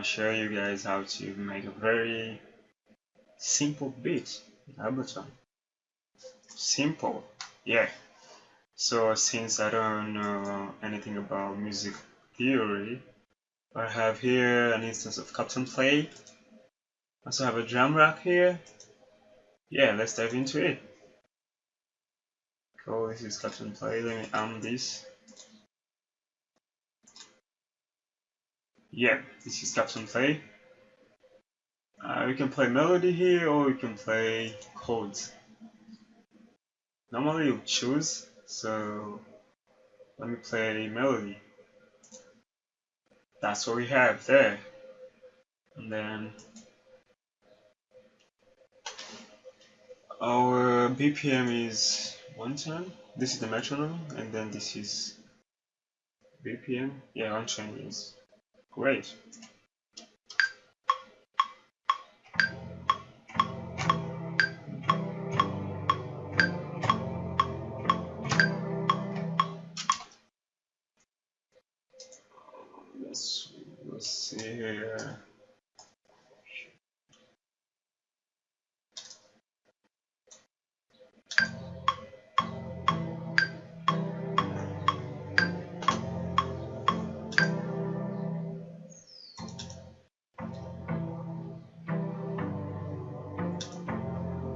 gonna show you guys how to make a very simple beat in Ableton. Simple, yeah. So since I don't know anything about music theory, I have here an instance of Captain Play. I also have a drum rack here. Yeah, let's dive into it. Cool, this is Captain Play. Let me arm this. Yeah, this is Captain Play. We can play melody here or we can play chords. Normally you choose, so let me play melody. That's what we have there. And then our BPM is 110. This is the metronome, and then this is BPM. Yeah, 120 is great. Let's see here.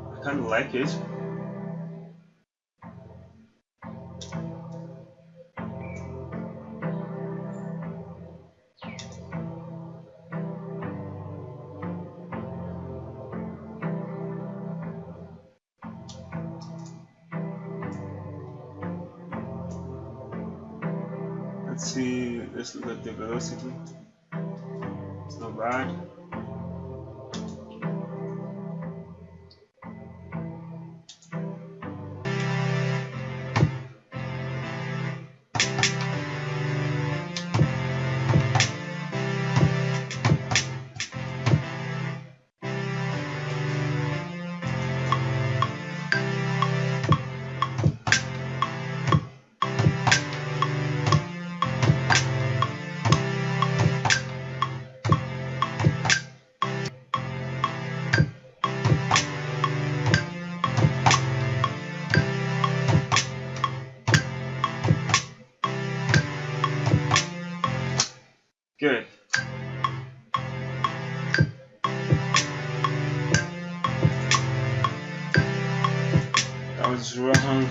I kind of like it. Let's see, let's look at the velocity. It's not bad. Good. That was wrong.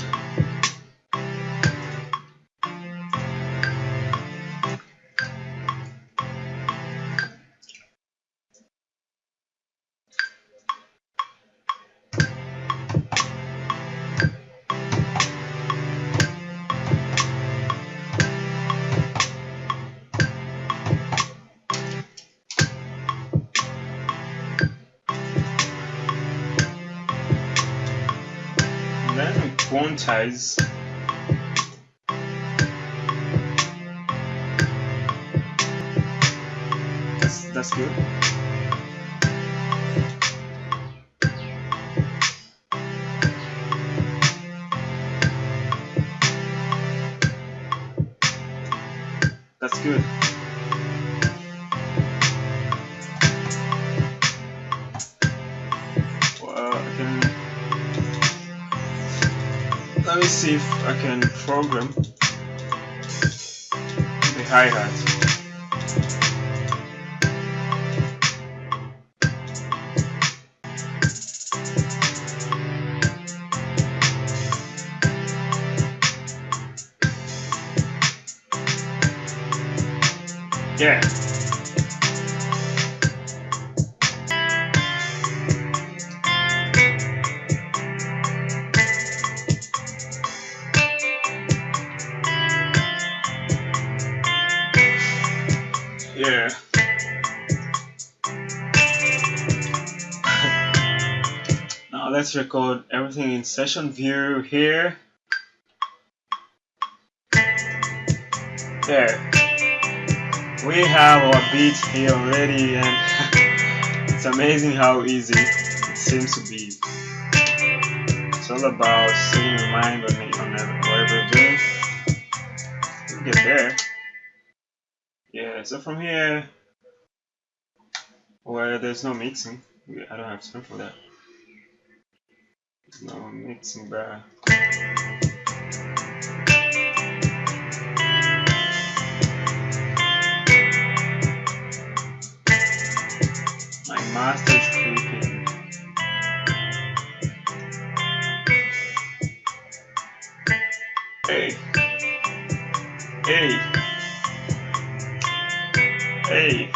And then we quantize. That's good. That's good. Well, I can. Let me see if I can program the hi-hat. Yeah. Yeah. Now let's record everything in session view here. There. We have our beat here already, and it's amazing how easy it seems to be. It's all about setting your mind on whatever you're doing. You get there. Yeah, so from here Well, there's no mixing. I don't have time for that. No mixing, bruh. My master is creeping. Hey, hey, hey.